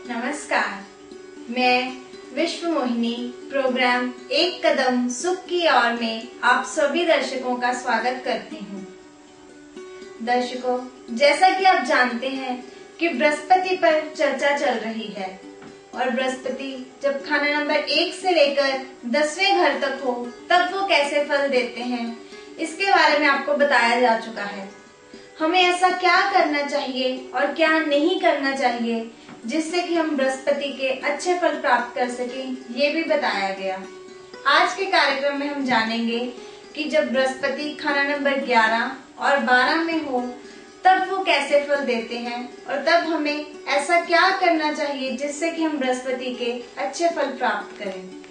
नमस्कार, मैं विश्व मोहिनी प्रोग्राम एक कदम सुख की ओर में आप सभी दर्शकों का स्वागत करती हूँ। दर्शकों, जैसा कि आप जानते हैं कि बृहस्पति पर चर्चा चल रही है और बृहस्पति जब खाना नंबर 1 से लेकर 10वें घर तक हो तब वो कैसे फल देते हैं, इसके बारे में आपको बताया जा चुका है। हमें ऐसा क्या करना चाहिए और क्या नहीं करना चाहिए जिससे कि हम बृहस्पति के अच्छे फल प्राप्त कर सकें, ये भी बताया गया। आज के कार्यक्रम में हम जानेंगे कि जब बृहस्पति खाना नंबर 11 और 12 में हो तब वो कैसे फल देते हैं और तब हमें ऐसा क्या करना चाहिए जिससे कि हम बृहस्पति के अच्छे फल प्राप्त करें।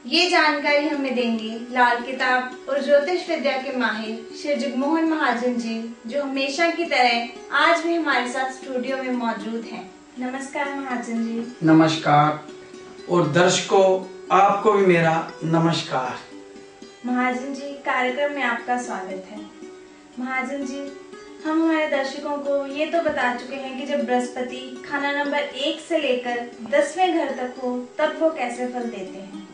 ये जानकारी हमें देंगे लाल किताब और ज्योतिष विद्या के माहिर श्री जगमोहन महाजन जी, जो हमेशा की तरह आज भी हमारे साथ स्टूडियो में मौजूद हैं। नमस्कार महाजन जी। नमस्कार, और दर्शकों आपको भी मेरा नमस्कार। महाजन जी, कार्यक्रम में आपका स्वागत है। महाजन जी, हम हमारे दर्शकों को ये तो बता चुके हैं कि जब बृहस्पति खाना नंबर 1 से लेकर 10वें घर तक हो तब वो कैसे फल देते हैं।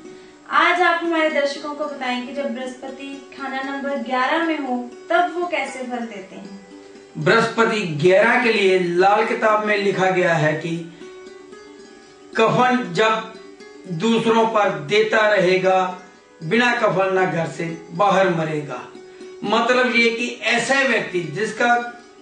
आज आप हमारे दर्शकों को बताएं कि जब बृहस्पति खाना नंबर 11 में हो तब वो कैसे फल देते हैं। बृहस्पति 11 के लिए लाल किताब में लिखा गया है कि कफन जब दूसरों पर देता रहेगा, बिना कफन ना घर से बाहर मरेगा। मतलब ये कि ऐसा व्यक्ति जिसका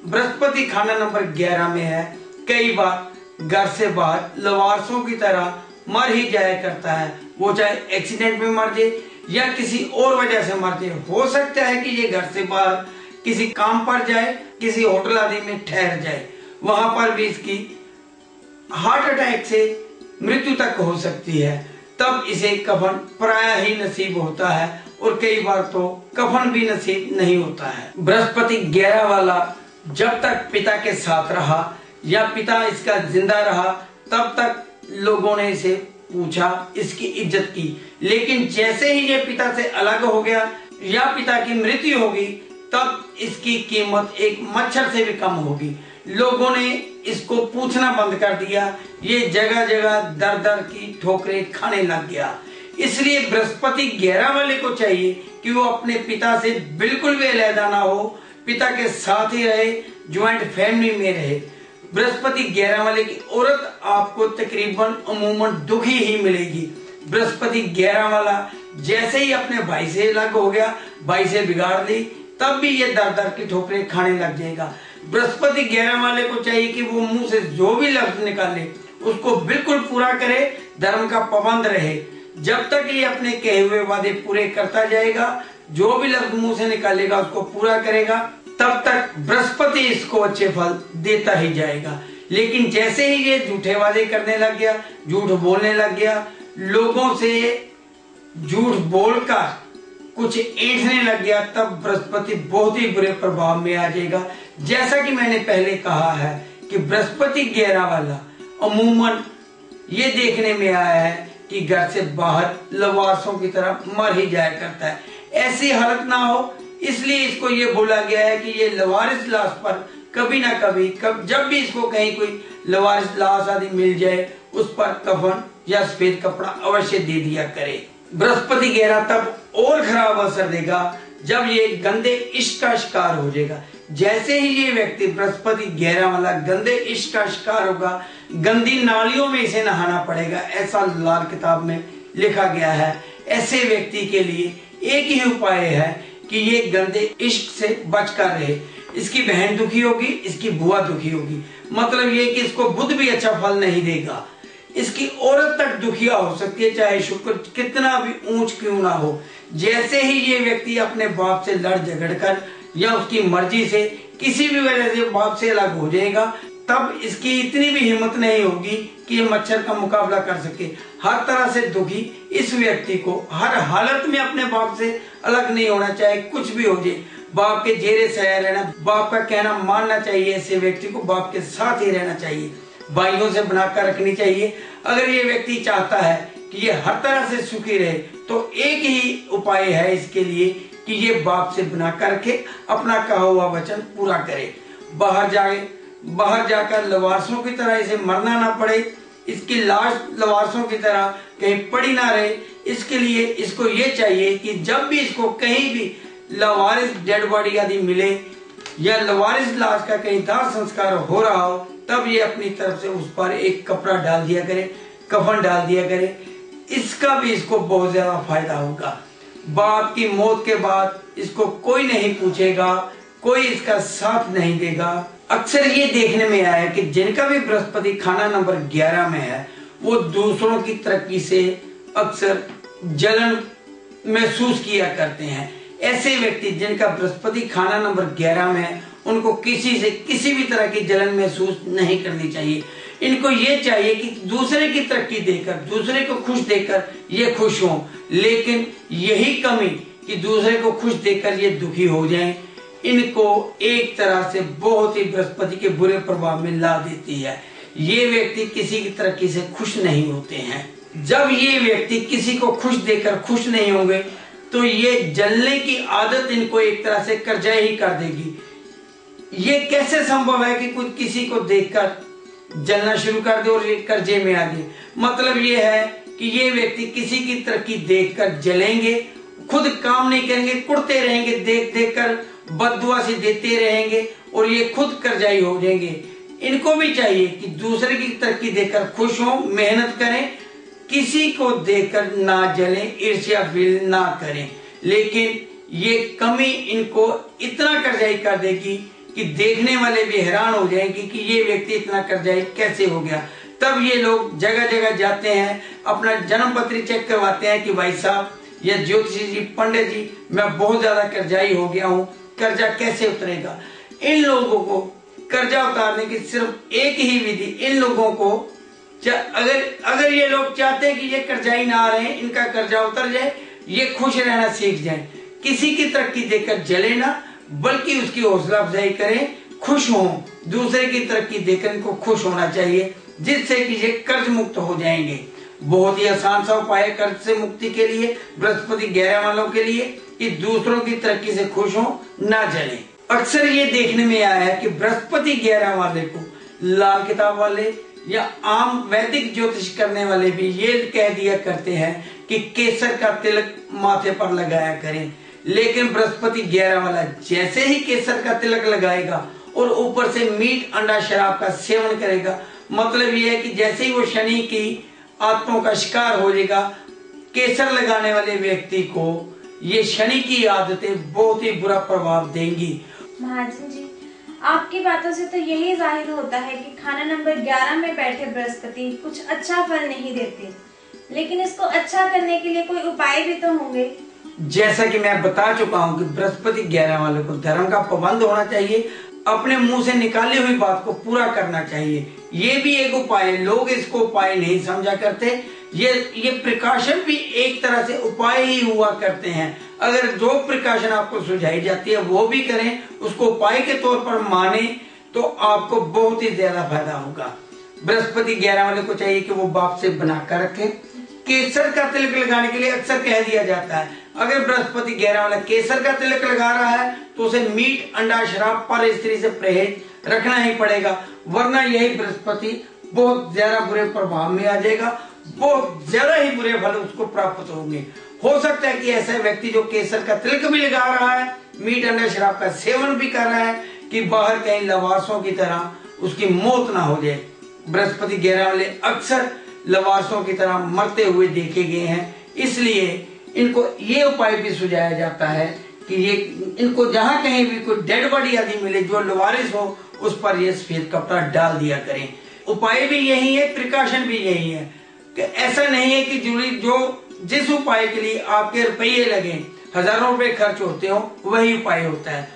बृहस्पति खाना नंबर 11 में है, कई बार घर से बाहर लवारसों की तरह मर ही जाया करता है। वो चाहे एक्सीडेंट में मर जाए या किसी और वजह से मर जाए। हो सकता है कि ये घर से बाहर किसी काम पर जाए, किसी होटल आदि में ठहर जाए, वहां पर भी इसकी हार्ट अटैक से मृत्यु तक हो सकती है। तब इसे कफन प्राय ही नसीब होता है और कई बार तो कफन भी नसीब नहीं होता है। बृहस्पति 11 वाला जब तक पिता के साथ रहा या पिता इसका जिंदा रहा तब तक लोगों ने इसे पूछा, इसकी इज्जत की। लेकिन जैसे ही ये पिता से अलग हो गया या पिता की मृत्यु होगी तब इसकी कीमत एक मच्छर से भी कम होगी। लोगों ने इसको पूछना बंद कर दिया। ये जगह जगह दर दर की ठोकरें खाने लग गया। इसलिए बृहस्पति 11 वाले को चाहिए कि वो अपने पिता से बिल्कुल भी अलग ना हो, पिता के साथ ही रहे, ज्वाइंट फैमिली में रहे। बृहस्पति 11 वाले की औरत आपको तकरीबन अमूमन दुखी ही मिलेगी। बृहस्पति 11 वाला जैसे ही अपने भाई से अलग हो गया, भाई से बिगाड़ दी, तब भी ये दर दर की ठोकरें खाने लग जाएगा। बृहस्पति 11 वाले को चाहिए कि वो मुंह से जो भी लफ्ज निकाले उसको बिल्कुल पूरा करे, धर्म का पाबंद रहे। जब तक ये अपने कहे हुए वादे पूरे करता जाएगा, जो भी लफ्ज मुंह से निकालेगा उसको पूरा करेगा, तब तक बृहस्पति इसको अच्छे फल देता ही जाएगा। लेकिन जैसे ही ये झूठे वादे करने लग गया, झूठ बोलने लग गया, लोगों से झूठ बोलकर कुछ ऐंठने लग गया, तब बृहस्पति बहुत ही बुरे प्रभाव में आ जाएगा। जैसा कि मैंने पहले कहा है कि बृहस्पति 11 वाला अमूमन ये देखने में आया है कि घर से बाहर लवारसों की तरह मर ही जाया करता है। ऐसी हालत ना हो, इसलिए इसको ये बोला गया है कि ये लवारिस लाश पर कभी ना कभी जब भी इसको कहीं कोई लवारिस लाश आदि मिल जाए, उस पर कफन या सफेद कपड़ा अवश्य दे दिया करे। बृहस्पति 11 तब और खराब असर देगा जब ये गंदे इश्क का शिकार हो जाएगा। जैसे ही ये व्यक्ति बृहस्पति 11 वाला गंदे इश्क का शिकार होगा, गंदी नालियों में इसे नहाना पड़ेगा, ऐसा लाल किताब में लिखा गया है। ऐसे व्यक्ति के लिए एक ही उपाय है कि ये गंदे इश्क से बचकर रहे। इसकी बहन दुखी होगी, इसकी बुआ दुखी होगी, मतलब ये कि इसको बुध भी अच्छा फल नहीं देगा। इसकी औरत तक दुखिया हो सकती है, चाहे शुक्र कितना भी ऊंच क्यों ना हो। जैसे ही ये व्यक्ति अपने बाप से लड़ झगड़ कर या उसकी मर्जी से किसी भी वजह से बाप से अलग हो जाएगा, तब इसकी इतनी भी हिम्मत नहीं होगी कि ये मच्छर का मुकाबला कर सके। हर तरह से दुखी इस व्यक्ति को हर हालत में अपने बाप से अलग नहीं होना चाहिए। कुछ भी हो जाए, बाप के जेरे सया रहना, बाप का कहना मानना चाहिए। ऐसे व्यक्ति को बाप के साथ ही रहना चाहिए, भाइयों से बनाकर रखनी चाहिए। अगर ये व्यक्ति चाहता है कि ये हर तरह से सुखी रहे तो एक ही उपाय है इसके लिए कि ये बाप से बना करके अपना कहा हुआ वचन पूरा करे। बाहर जाकर लवारसों की तरह इसे मरना ना पड़े, इसकी लाश लवारसों की तरह कहीं पड़ी ना रहे, इसके लिए इसको ये चाहिए कि जब भी इसको कहीं भी लावारिस डेड बॉडी आदि मिले या लावारिस लाश का कहीं दाह संस्कार हो रहा हो, तब ये अपनी तरफ से उस पर एक कपड़ा डाल दिया करे, कफन डाल दिया करे। इसका भी इसको बहुत ज्यादा फायदा होगा। बाप की मौत के बाद इसको कोई नहीं पूछेगा, कोई इसका साथ नहीं देगा। अक्सर ये देखने में आया कि जिनका भी बृहस्पति खाना नंबर 11 में है, वो दूसरों की तरक्की से अक्सर जलन महसूस किया करते हैं। ऐसे व्यक्ति जिनका बृहस्पति खाना नंबर 11 में है, उनको किसी से किसी भी तरह की जलन महसूस नहीं करनी चाहिए। इनको ये चाहिए कि दूसरे की तरक्की देकर, दूसरे को खुश देकर ये खुश हों, लेकिन यही कमी कि दूसरे को खुश देकर ये दुखी हो जाएं, इनको एक तरह से बहुत ही बृहस्पति के बुरे प्रभाव में ला देती है। ये व्यक्ति किसी की तरक्की से खुश नहीं होते हैं। जब ये व्यक्ति किसी को खुश देकर खुश नहीं होंगे, तो ये जलने की आदत इनको एक तरह से कर्जा ही कर देगी। ये कैसे संभव है कि कोई किसी को देखकर जलना शुरू कर दे और ये कर्जे में आ गए? मतलब ये है कि ये व्यक्ति किसी की तरक्की देखकर जलेंगे, खुद काम नहीं करेंगे, कुड़ते रहेंगे, देख देख कर बददुआ से देते रहेंगे और ये खुद कर्जाई हो जाएंगे। इनको भी चाहिए कि दूसरे की तरक्की देखकर खुश हो, मेहनत करें, किसी को देखकर ना जलें, ईर्ष्या फील ना करें। लेकिन ये कमी इनको इतना कर्जाई कर देगी कि देखने वाले भी हैरान हो जाएंगे कि ये व्यक्ति इतना कर्जाई कैसे हो गया। तब ये लोग जगह जगह जाते हैं, अपना जन्म पत्री चेक करवाते हैं कि भाई साहब या ज्योतिषी जी, पंडित जी, मैं बहुत ज्यादा कर्जाई हो गया हूँ, कर्जा कैसे उतरेगा। इन लोगों को कर्जा उतारने की सिर्फ एक ही विधि, इन लोगों को अगर ये लोग चाहते हैं कि ये कर्जाई ना रहे, इनका कर्जा उतर जाए, ये खुश रहना सीख जाएं, किसी की तरक्की देखकर जले ना, बल्कि उसकी हौसला अफजाई करें, खुश हों। दूसरे की तरक्की देखकर इनको खुश होना चाहिए, जिससे कि ये कर्ज मुक्त हो जाएंगे। बहुत ही आसान सा उपाय है कर्ज से मुक्ति के लिए, बृहस्पति 11 वालों के लिए, कि दूसरों की तरक्की से खुश हो, ना जले। अक्सर ये देखने में आया है कि बृहस्पति 11 वाले को लाल किताब वाले या आम वैदिक ज्योतिष करने वाले भी ये कह दिया करते हैं कि केसर का तिलक माथे पर लगाया करें। लेकिन बृहस्पति 11 वाला जैसे ही केसर का तिलक लगाएगा और ऊपर से मीट, अंडा, शराब का सेवन करेगा, मतलब ये है कि जैसे ही वो शनि की आत्माओं का शिकार हो जाएगा, केसर लगाने वाले व्यक्ति को ये शनि की आदतें बहुत ही बुरा प्रभाव देंगी। महाजन जी, आपकी बातों से तो यही जाहिर होता है कि खाना नंबर 11 में बैठे बृहस्पति कुछ अच्छा फल नहीं देते, लेकिन इसको अच्छा करने के लिए कोई उपाय भी तो होंगे। जैसा कि मैं बता चुका हूँ कि बृहस्पति 11 वाले को धर्म का पाबंद होना चाहिए, अपने मुंह से निकाली हुई बात को पूरा करना चाहिए। ये भी एक उपाय है, लोग इसको उपाय नहीं समझा करते। ये प्रिकॉशन भी एक तरह से उपाय ही हुआ करते हैं। अगर जो प्रिकॉशन आपको सुझाई जाती है वो भी करें, उसको उपाय के तौर पर माने, तो आपको बहुत ही ज्यादा फायदा होगा। बृहस्पति 11 वाले को चाहिए कि वो बाप से बनाकर रखे। केसर का तिलक लगाने के लिए अक्सर कह दिया जाता है, अगर बृहस्पति 11 वाला केसर का तिलक लगा रहा है तो उसे मीट, अंडा, शराब, पर स्त्री से परहेज रखना ही पड़ेगा, वरना यही बृहस्पति बहुत ज्यादा बुरे प्रभाव में आ जाएगा, बहुत ज्यादा ही बुरे फल उसको प्राप्त होंगे। हो सकता है कि ऐसा व्यक्ति जो केसर का तिलक भी लगा रहा है, मीट, अंडा, शराब का सेवन भी कर रहा है, कि बाहर कहीं लवारसों की तरह उसकी मौत ना हो जाए। बृहस्पति 11 वाले अक्सर लवारसों की तरह मरते हुए देखे गए हैं, इसलिए इनको ये उपाय भी सुझाया जाता है कि ये इनको जहां कहीं भी कोई डेड बॉडी आदि मिले जो लवारिस हो, उस पर ये सफेद कपड़ा डाल दिया करें। उपाय भी यही है, प्रिकॉशन भी यही है, कि ऐसा नहीं है कि जो जिस उपाय के लिए आपके रुपये लगे, हजारों रुपए खर्च होते हो, वही उपाय होता है।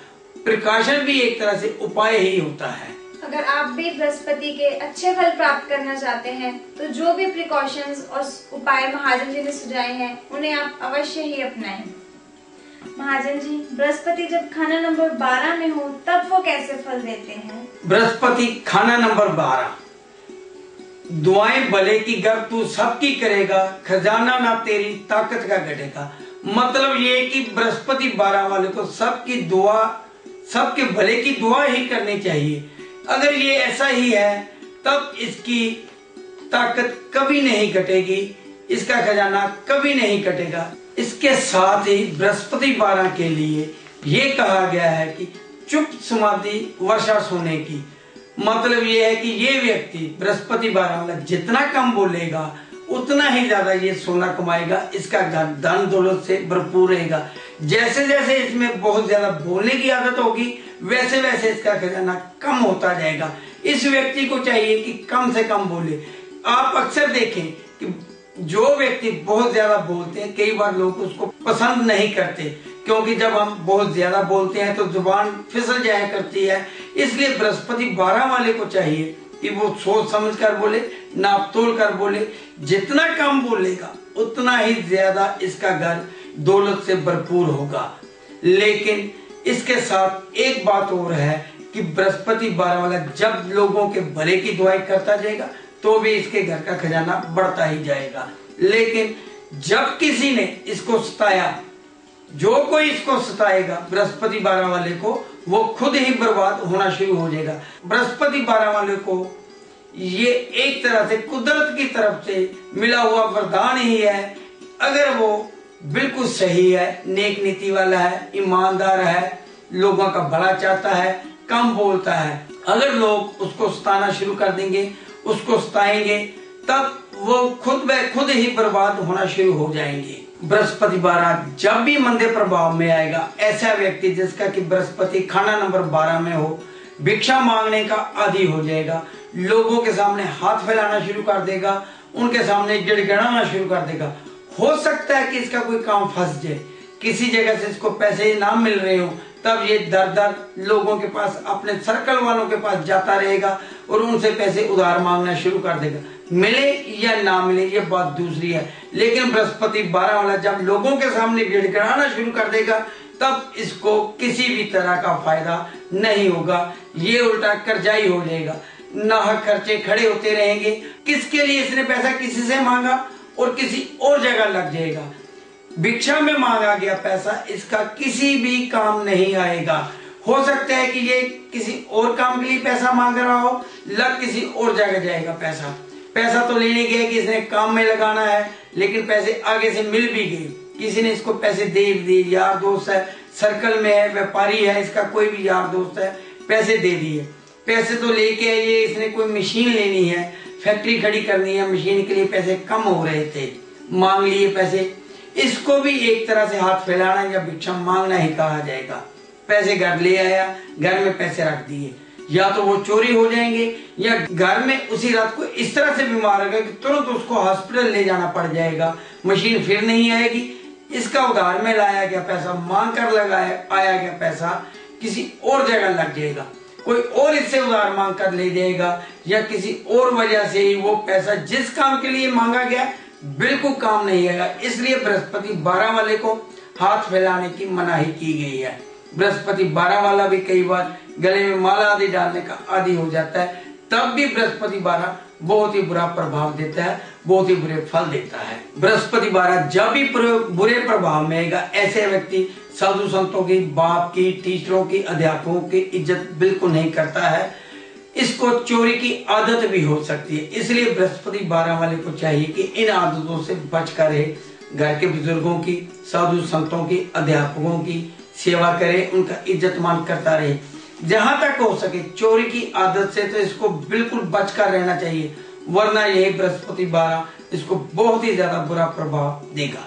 प्रिकॉशन भी एक तरह से उपाय ही होता है। अगर आप भी बृहस्पति के अच्छे फल प्राप्त करना चाहते हैं, तो जो भी प्रिकॉशंस और उपाय महाजन जी ने सुझाए हैं, उन्हें आप अवश्य ही अपनाएं। महाजन जी, बृहस्पति जब खाना नंबर 12 में हो, तब वो कैसे फल देते हैं? बृहस्पति खाना नंबर 12, दुआएं भले की गर तू सबकी करेगा, खजाना ना तेरी ताकत का घटेगा। मतलब ये कि बृहस्पति 12 वाले को सबकी दुआ, सबके भले की दुआ ही करनी चाहिए। अगर ये ऐसा ही है, तब इसकी ताकत कभी नहीं घटेगी, इसका खजाना कभी नहीं कटेगा। इसके साथ ही बृहस्पति 12 के लिए ये कहा गया है कि चुप समाधि वर्षा सोने की। मतलब ये है कि ये व्यक्ति बृहस्पति 12 वाला जितना कम बोलेगा उतना ही ज्यादा ये सोना कमाएगा, इसका धन दौलत से भरपूर रहेगा। जैसे जैसे इसमें बहुत ज्यादा बोलने की आदत होगी वैसे वैसे इसका खजाना कम होता जाएगा। इस व्यक्ति को चाहिए कि कम से कम बोले। आप अक्सर देखें कि जो व्यक्ति बहुत ज्यादा बोलते हैं कई बार लोग उसको पसंद नहीं करते, क्योंकि जब हम बहुत ज्यादा बोलते हैं तो जुबान फिसल जाया करती है। इसलिए बृहस्पति 12 वाले को चाहिए कि वो सोच समझ कर बोले, नाप तोल कर बोले। जितना कम बोलेगा उतना ही ज्यादा इसका घर दौलत से भरपूर होगा। लेकिन इसके साथ एक बात और है कि बृहस्पति 12 वाला जब लोगों के भले की दुआई करता जाएगा तो भी इसके घर का खजाना बढ़ता ही जाएगा। लेकिन जब किसी ने इसको सताया, जो कोई इसको सताएगा बृहस्पति 12 वाले को, वो खुद ही बर्बाद होना शुरू हो जाएगा। बृहस्पति 12 वाले को ये एक तरह से कुदरत की तरफ से मिला हुआ वरदान ही है। अगर वो बिल्कुल सही है, नेक नीति वाला है, ईमानदार है, लोगों का भला चाहता है, कम बोलता है, अगर लोग उसको सताना शुरू कर देंगे, उसको सताएंगे, तब वो खुद ब खुद ही बर्बाद होना शुरू हो जाएंगे। बृहस्पति 12 जब भी मंदे प्रभाव में आएगा, ऐसा व्यक्ति जिसका कि बृहस्पति खाना नंबर 12 में हो, भिक्षा मांगने का आदी हो जाएगा। लोगों के सामने हाथ फैलाना शुरू कर देगा, उनके सामने गिड़गिड़ाना शुरू कर देगा। हो सकता है कि इसका कोई काम फंस जाए, किसी जगह से इसको पैसे ना मिल रहे हो, तब ये दर दर लोगों के पास, अपने सर्कल वालों के पास जाता रहेगा और उनसे पैसे उधार मांगना शुरू कर देगा। मिले या ना मिले ये बात दूसरी है, लेकिन बृहस्पति 12 वाला जब लोगों के सामने गिड़गिड़ाना शुरू कर देगा तब इसको किसी भी तरह का फायदा नहीं होगा। ये उल्टा कर्जाई हो जाएगा, नाहक खर्चे खड़े होते रहेंगे। किसके लिए इसने पैसा किसी से मांगा और किसी और जगह लग जाएगा। भिक्षा में मांगा गया पैसा इसका किसी भी काम नहीं आएगा। हो सकता है कि ये किसी और काम के लिए पैसा मांग रहा हो, लग किसी और जगह जाएगा पैसा। पैसा तो लेने गया कि इसने काम में लगाना है, लेकिन पैसे आगे से मिल भी गए, किसी ने इसको पैसे दे दिए, यार दोस्त है, सर्कल में है, व्यापारी है, इसका कोई भी यार दोस्त है, पैसे दे दिए। पैसे तो लेके ये इसने कोई मशीन लेनी है, फैक्ट्री खड़ी करनी है, मशीन के लिए पैसे कम हो रहे थे, मांग लिए पैसे। इसको भी एक तरह से हाथ फैलाना या भिक्षा मांगना ही कहा जाएगा। पैसे घर ले आया, घर में पैसे रख दिए, या तो वो चोरी हो जाएंगे या घर में उसी रात को इस तरह से बीमार होगा कि तुरंत उसको हॉस्पिटल ले जाना पड़ जाएगा, मशीन फिर नहीं आएगी। इसका उधार में लाया गया पैसा, मांग कर लगाया आया गया पैसा किसी और जगह लग जाएगा, कोई और इससे उधार मांग कर ले जाएगा, या किसी और वजह से ही वो पैसा जिस काम के लिए मांगा गया बिल्कुल काम नहीं आएगा। इसलिए बृहस्पति 12 वाले को हाथ फैलाने की मनाही की गई है। बृहस्पति 12 वाला भी कई बार गले में माला आदि डालने का आदी हो जाता है, तब भी बृहस्पति 12 बहुत ही बुरा प्रभाव देता है, बहुत ही बुरे फल देता है। बृहस्पति 12 जब भी बुरे प्रभाव में आएगा, ऐसे व्यक्ति साधु संतों की, बाप की, टीचरों की, अध्यापकों की इज्जत बिल्कुल नहीं करता है। इसको चोरी की आदत भी हो सकती है। इसलिए बृहस्पति 12 वाले को चाहिए कि इन आदतों से बच कर रहे, घर के बुजुर्गों की, साधु संतों की, अध्यापकों की सेवा करे, उनका इज्जत मान करता रहे। जहां तक हो सके चोरी की आदत से तो इसको बिल्कुल बच कर रहना चाहिए, वरना यही बृहस्पति 12 इसको बहुत ही ज्यादा बुरा प्रभाव देगा।